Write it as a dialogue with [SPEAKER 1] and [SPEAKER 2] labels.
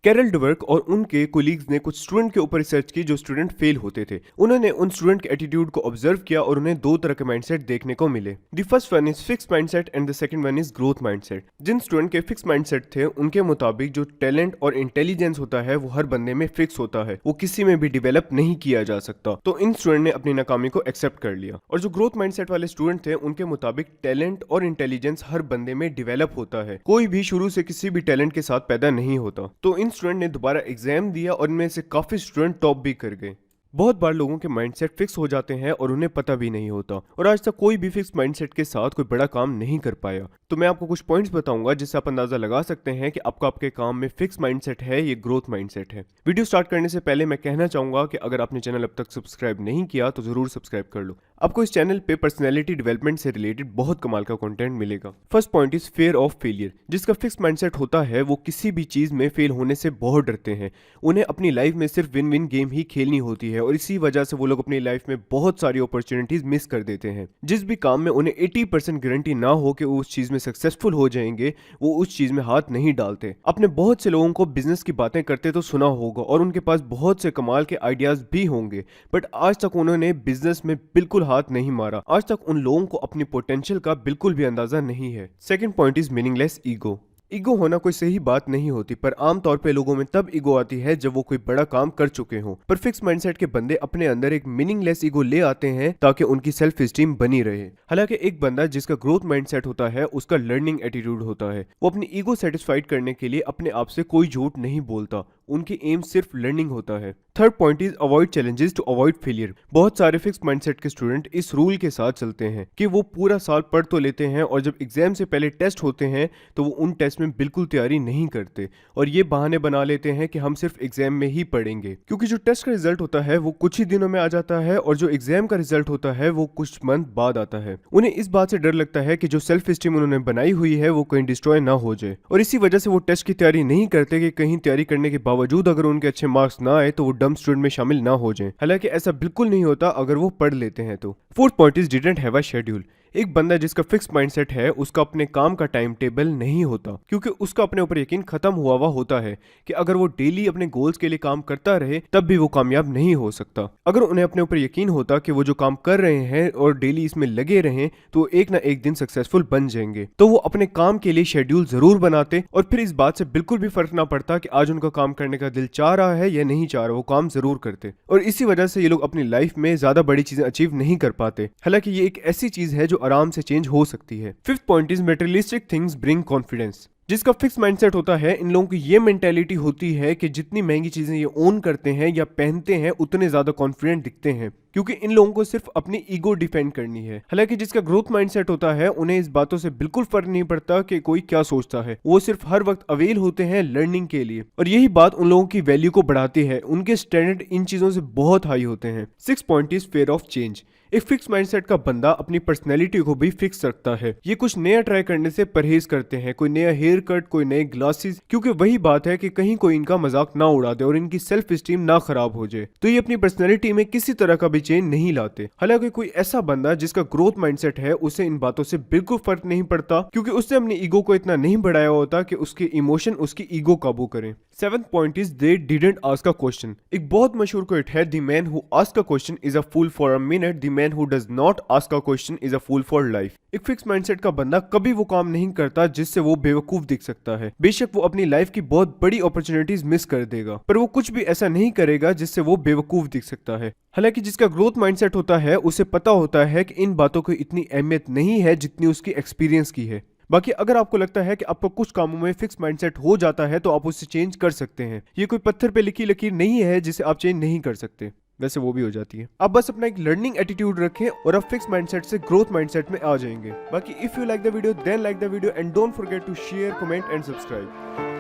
[SPEAKER 1] Carol डवर्क और उनके colleagues ने कुछ स्टूडेंट के ऊपर रिसर्च की जो स्टूडेंट फेल होते थे। उन्होंने उन स्टूडेंट के एटीट्यूड को ऑब्जर्व किया और उन्हें दो तरह के माइंडसेट देखने को मिले। The first one is fix mindset and the second one is growth mindset. जिन स्टूडेंट के फिक्स माइंडसेट थे उनके मुताबिक जो टैलेंट और इंटेलिजेंस होता है वो हर बंदे में फिक्स होता है, वो किसी में भी डेवलप नहीं किया जा सकता। तो इन स्टूडेंट ने अपनी नाकामी को एक्सेप्ट कर लिया। और जो ग्रोथ माइंडसेट वाले स्टूडेंट थे उनके मुताबिक टैलेंट और इंटेलिजेंस हर बंदे में डेवलप होता है, कोई भी शुरू से किसी भी टैलेंट के साथ पैदा नहीं होता। तो इन स्टूडेंट ने दोबारा एग्जाम दिया और इनमें से काफी स्टूडेंट टॉप भी कर गए। बहुत बार लोगों के माइंडसेट फिक्स हो जाते हैं और उन्हें पता भी नहीं होता, और आज तक कोई भी फिक्स माइंडसेट के साथ कोई बड़ा काम नहीं कर पाया। तो मैं आपको कुछ पॉइंट्स बताऊंगा जिससे आप अंदाजा लगा सकते हैं कि आपका आपके काम में फिक्स माइंडसेट है ये ग्रोथ माइंडसेट है। वीडियो स्टार्ट करने से पहले मैं कहना चाहूंगा कि अगर आपने चैनल अब तक सब्सक्राइब नहीं किया तो जरूर सब्सक्राइब कर लो। आपको इस चैनल पे पर्सनैलिटी डेवलपमेंट से रिलेटेड बहुत कमाल का कंटेंट मिलेगा। First point is fear of failure. जिसका फिक्स माइंडसेट होता है वो किसी भी चीज में फेल होने से बहुत डरते हैं। उन्हें अपनी लाइफ में सिर्फ विन विन गेम ही खेलनी होती है और इसी वजह से वो लोग अपनी लाइफ में बहुत सारी अपॉर्चुनिटीज मिस कर देते हैं। जिस भी काम में उन्हें 80% गारंटी ना हो कि वो उस चीज में सक्सेसफुल हो जाएंगे, वो उस चीज में हाथ नहीं डालते। आपने बहुत से लोगों को बिजनेस की बातें करते तो सुना होगा और उनके पास बहुत से कमाल के आइडियाज भी होंगे, बट आज तक उन्होंने बिजनेस में बिल्कुल हाथ नहीं मारा। आज तक उन लोगों को अपनी पोटेंशियल का बिल्कुल भी अंदाजा नहीं है। Second point is meaningless ego. Ego होना कोई सही बात नहीं होती, पर आमतौर पे लोगों में तब ईगो आती है जब वो कोई बड़ा काम कर चुके हों। पर फिक्स माइंडसेट के बंदे अपने अंदर एक मीनिंगलेस ईगो ले आते हैं ताकि उनकी सेल्फ स्टीम बनी रहे। हालांकि एक बंदा जिसका ग्रोथ माइंडसेट होता है उसका लर्निंग एटीट्यूड होता है। वो अपनी ईगो सेटिस्फाइड करने के लिए अपने आप से कोई झूठ नहीं बोलता, उनकी एम सिर्फ लर्निंग होता है। Third point is avoid challenges to avoid failure. बहुत सारे फिक्स माइंडसेट के स्टूडेंट इस रूल के साथ चलते हैं कि वो पूरा साल पढ़ तो लेते हैं और जब एग्जाम से पहले टेस्ट होते हैं तो वो उन टेस्ट में बिल्कुल तैयारी नहीं करते और ये बहाने बना लेते हैं कि हम सिर्फ एग्जाम में ही पढ़ेंगे, क्योंकि जो टेस्ट का रिजल्ट होता है वो कुछ ही दिनों में आ जाता है और जो एग्जाम का रिजल्ट होता है वो कुछ मंथ बाद आता है। उन्हें इस बात से डर लगता है कि जो सेल्फ स्टीम उन्होंने बनाई हुई है वो कहीं डिस्ट्रॉय ना हो जाए, और इसी वजह से वो टेस्ट की तैयारी नहीं करते कि कहीं तैयारी करने के बावजूद अगर उनके अच्छे मार्क्स ना आए तो वो डम स्टूडेंट में शामिल ना हो जाएं। हालांकि ऐसा बिल्कुल नहीं होता अगर वो पढ़ लेते हैं तो। Fourth point is didn't have a schedule. एक बंदा जिसका फिक्स माइंडसेट है उसका अपने काम का टाइम टेबल नहीं होता, क्योंकि उसका अपने ऊपर यकीन खत्म हुआ होता है कि अगर वो डेली अपने गोल्स के लिए काम करता रहे तब भी वो कामयाब नहीं हो सकता। अगर उन्हें अपने ऊपर यकीन होता कि वो जो काम कर रहे हैं और डेली इसमें लगे रहें तो एक ना एक दिन सक्सेसफुल बन जाएंगे, तो वो अपने काम के लिए शेड्यूल जरूर बनाते और फिर इस बात से बिल्कुल भी फर्क ना पड़ता कि आज उनका काम करने का दिल चाह रहा है या नहीं चाह रहा, वो काम जरूर करते। और इसी वजह से ये लोग अपनी लाइफ में ज्यादा बड़ी चीजें अचीव नहीं कर पाते। हालांकि ये एक ऐसी चीज है जो आराम से चेंज हो सकती है। Fifth point is materialistic things bring confidence. जिसका फिक्स माइंडसेट होता है इन लोगों की ये मेंटेलिटी होती है कि जितनी महंगी चीजें ये ओन करते हैं या पहनते हैं उतने ज्यादा कॉन्फिडेंट दिखते हैं, क्योंकि इन लोगों को सिर्फ अपनी ईगो डिफेंड करनी है। हालांकि जिसका ग्रोथ माइंडसेट होता है उन्हें इस बातों से बिल्कुल फर्क नहीं पड़ता कि कोई क्या सोचता है, वो सिर्फ हर वक्त अवेल होते हैं लर्निंग के लिए, और यही बात उन लोगों की वैल्यू को बढ़ाती है। उनके स्टैंडर्ड इन चीजों से बहुत हाई होते हैं। Six point is fair of change. एक फिक्स माइंडसेट का बंदा अपनी पर्सनैलिटी को भी फिक्स रखता है। ये कुछ नया ट्राई करने से परहेज करते हैं, कोई नया हेयर कट, कोई नए ग्लासेस, क्योंकि वही बात है कि कहीं कोई इनका मजाक ना उड़ा दे और इनकी सेल्फ स्टीम ना खराब हो जाए। तो ये अपनी पर्सनैलिटी में किसी तरह का भी चेंज नहीं लाते। हालांकि कोई ऐसा बंदा जिसका ग्रोथ माइंडसेट है उसे इन बातों से बिल्कुल फर्क नहीं पड़ता, क्योंकि उसने अपनी ईगो को इतना नहीं बढ़ाया होता कि उसके इमोशन उसकी ईगो काबू करें। Seventh point is they didn't ask a question. एक बहुत मशहूर कोट है, the man who ask a question is a fool for a minute, the man who does not ask a question is a fool for life. एक fix mindset का बंदा कभी वो काम नहीं करता जिससे वो बेवकूफ दिख सकता है। बेशक वो अपनी लाइफ की बहुत बड़ी अपॉर्चुनिटीज मिस कर देगा, पर वो कुछ भी ऐसा नहीं करेगा जिससे वो बेवकूफ दिख सकता है। हालांकि जिसका ग्रोथ माइंडसेट होता है उसे पता होता है कि इन बातों की इतनी अहमियत नहीं है जितनी उसकी एक्सपीरियंस की है। बाकी अगर आपको लगता है कि आपको कुछ कामों में फिक्स माइंडसेट हो जाता है तो आप उससे चेंज कर सकते हैं। ये कोई पत्थर पे लिखी लकीर नहीं है जिसे आप चेंज नहीं कर सकते, वैसे वो भी हो जाती है। आप बस अपना एक लर्निंग एटीट्यूड रखें और आप फिक्स माइंडसेट से ग्रोथ माइंडसेट में आ जाएंगे। बाकी if you like the video then like the video and don't forget to share, comment and subscribe.